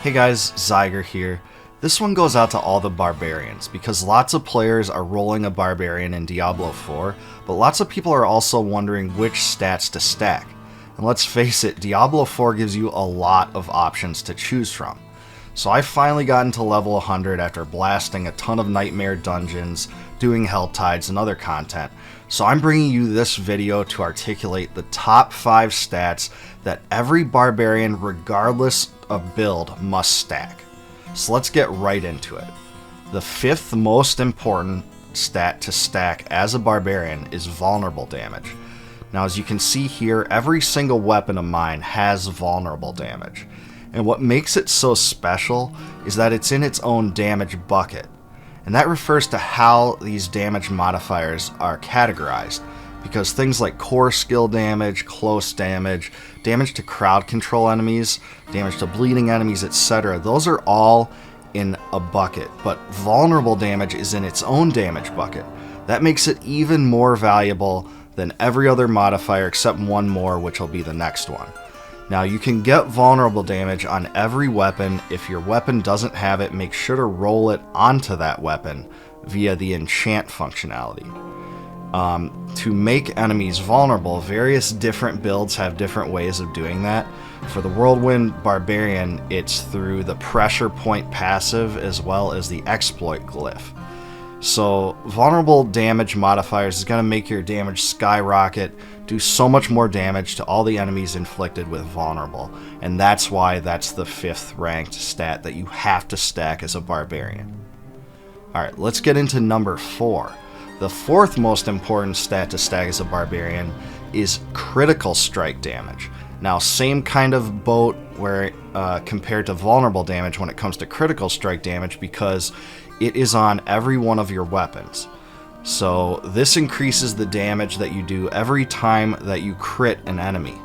Hey guys, Xygor here. This one goes out to all the Barbarians, because lots of players are rolling a Barbarian in Diablo 4, but lots of people are also wondering which stats to stack. And let's face it, Diablo 4 gives you a lot of options to choose from. So I finally got into level 100 after blasting a ton of nightmare dungeons, doing hell tides, and other content. So I'm bringing you this video to articulate the top 5 stats that every Barbarian, regardless of build, must stack. So let's get right into it. The 5th most important stat to stack as a Barbarian is vulnerable damage. Now, as you can see here, every single weapon of mine has vulnerable damage. And what makes it so special is that it's in its own damage bucket. And that refers to how these damage modifiers are categorized, because things like core skill damage, close damage, damage to crowd control enemies, damage to bleeding enemies, etc., those are all in a bucket, but vulnerable damage is in its own damage bucket. That makes it even more valuable than every other modifier except one more, which will be the next one. Now, you can get vulnerable damage on every weapon. If your weapon doesn't have it, make sure to roll it onto that weapon via the enchant functionality. To make enemies vulnerable, various different builds have different ways of doing that. For the Whirlwind Barbarian, it's through the pressure point passive as well as the exploit glyph. So vulnerable damage modifiers is going to make your damage skyrocket, do so much more damage to all the enemies inflicted with vulnerable, and that's why that's the 5th ranked stat that you have to stack as a Barbarian. Alright, let's get into number 4. The 4th most important stat to stack as a Barbarian is critical strike damage. Now, same kind of boat where compared to vulnerable damage when it comes to critical strike damage, because it is on every one of your weapons. So this increases the damage that you do every time that you crit an enemy,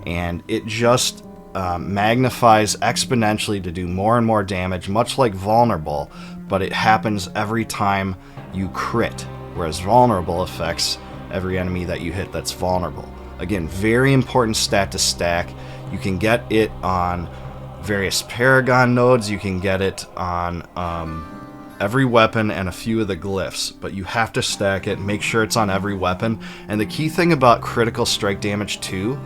and it just magnifies exponentially to do more and more damage, much like vulnerable, but it happens every time you crit, whereas vulnerable affects every enemy that you hit that's vulnerable. Again, very important stat to stack. You can get it on various Paragon nodes, you can get it on every weapon and a few of the glyphs, but you have to stack it, make sure it's on every weapon. And the key thing about critical strike damage too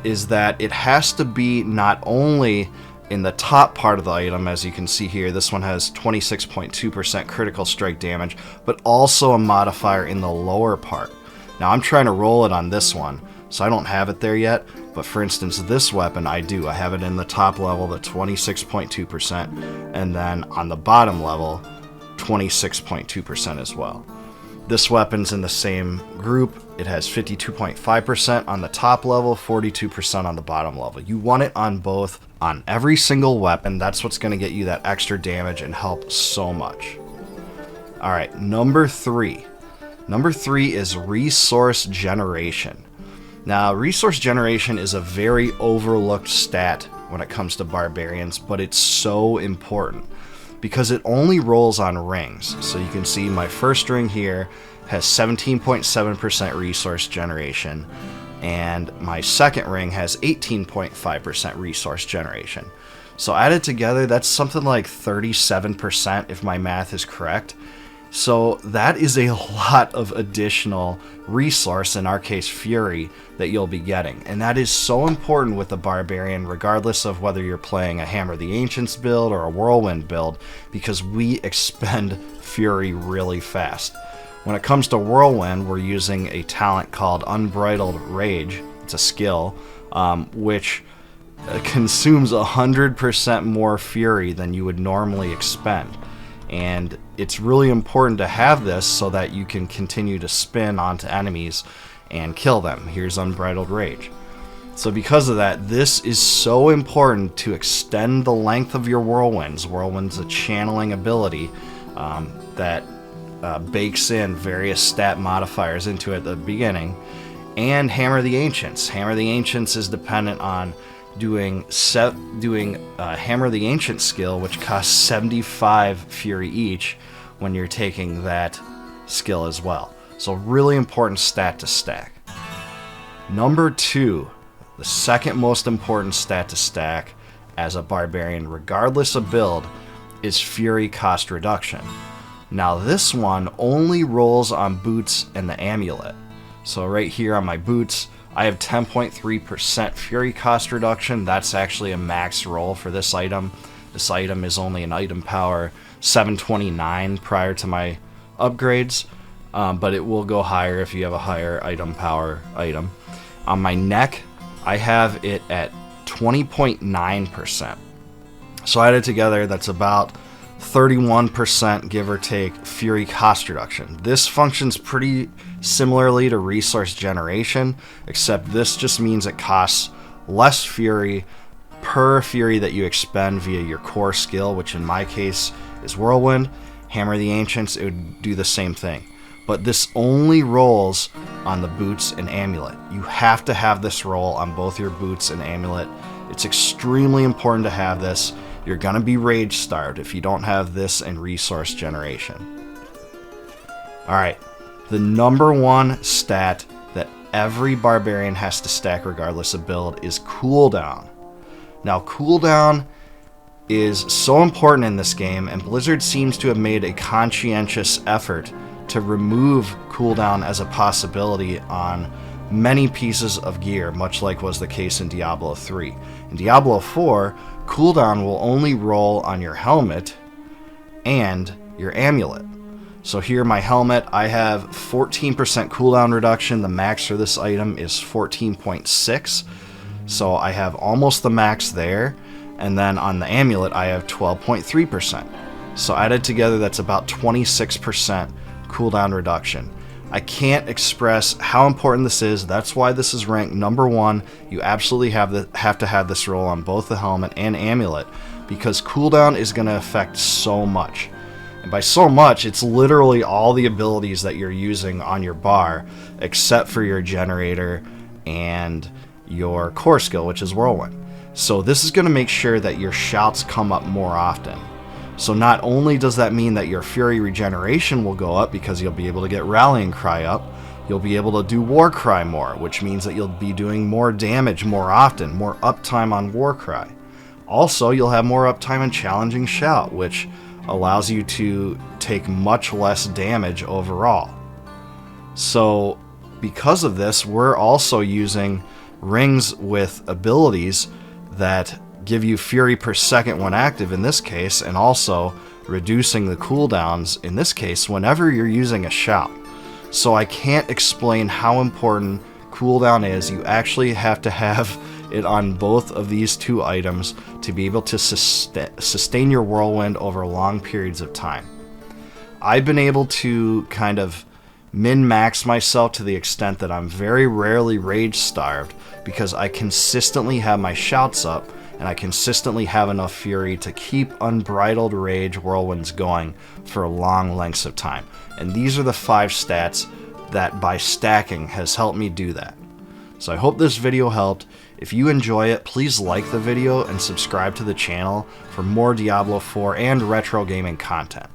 is that it has to be not only in the top part of the item, as you can see here, this one has 26.2% critical strike damage, but also a modifier in the lower part. Now I'm trying to roll it on this one, so I don't have it there yet, but for instance this weapon I do. I have it in the top level, the 26.2%, and then on the bottom level 26.2% as well. This weapon's in the same group. It has 52.5% on the top level, 42% on the bottom level. You want it on both, on every single weapon. That's what's going to get you that extra damage and help so much. Alright, number 3. Number 3 is resource generation. Now, resource generation is a very overlooked stat when it comes to Barbarians, but it's so important because it only rolls on rings. So you can see my first ring here has 17.7% resource generation, and my second ring has 18.5% resource generation. So added together, that's something like 37% if my math is correct. So that is a lot of additional resource, in our case Fury, that you'll be getting. And that is so important with the Barbarian, regardless of whether you're playing a Hammer the Ancients build or a Whirlwind build, because we expend Fury really fast. When it comes to Whirlwind, we're using a talent called Unbridled Rage. It's a skill, which consumes 100% more Fury than you would normally expend. And it's really important to have this so that you can continue to spin onto enemies and kill them. Here's Unbridled Rage. So because of that, this is so important to extend the length of your Whirlwinds. Whirlwind's a channeling ability that bakes in various stat modifiers into it at the beginning. And Hammer the Ancients. Hammer the Ancients is dependent on doing Hammer the Ancient skill, which costs 75 Fury each when you're taking that skill as well. So really important stat to stack. Number 2, the second most important stat to stack as a Barbarian, regardless of build, is Fury cost reduction. Now this one only rolls on boots and the amulet. So right here on my boots, I have 10.3% Fury cost reduction. That's actually a max roll for this item. This item is only an item power 729 prior to my upgrades, but it will go higher if you have a higher item power item. On my neck, I have it at 20.9%. So added together, that's about 31%, give or take, Fury cost reduction. This functions pretty similarly to resource generation, except this just means it costs less Fury per Fury that you expend via your core skill, which in my case is Whirlwind. Hammer the Ancients, it would do the same thing. But this only rolls on the boots and amulet. You have to have this roll on both your boots and amulet. It's extremely important to have this. You're gonna be rage starved if you don't have this and resource generation. Alright, the number one stat that every Barbarian has to stack regardless of build is Cooldown. Now Cooldown is so important in this game, and Blizzard seems to have made a conscientious effort to remove cooldown as a possibility on many pieces of gear, much like was the case in Diablo 3. In Diablo 4, cooldown will only roll on your helmet and your amulet. So here, my helmet, I have 14% cooldown reduction. The max for this item is 14.6, so I have almost the max there. And then on the amulet, I have 12.3%. So added together, that's about 26% cooldown reduction. I can't express how important this is. That's why this is ranked number one. You absolutely have to have this roll on both the helmet and amulet, because cooldown is going to affect so much. And by so much, it's literally all the abilities that you're using on your bar, except for your generator and your core skill, which is Whirlwind. So this is going to make sure that your shouts come up more often. So not only does that mean that your Fury regeneration will go up because you'll be able to get Rallying Cry up, you'll be able to do War Cry more, which means that you'll be doing more damage more often, more uptime on War Cry. Also, you'll have more uptime on Challenging Shout, which allows you to take much less damage overall. So because of this, we're also using rings with abilities that give you Fury per second when active in this case, and also reducing the cooldowns in this case whenever you're using a shout. So I can't explain how important cooldown is. You actually have to have it on both of these two items to be able to sustain your Whirlwind over long periods of time. I've been able to kind of min-max myself to the extent that I'm very rarely rage starved, because I consistently have my shouts up and I consistently have enough Fury to keep unbridled rage whirlwinds going for long lengths of time. And these are the 5 stats that by stacking has helped me do that. So I hope this video helped. If you enjoy it, please like the video and subscribe to the channel for more Diablo 4 and retro gaming content.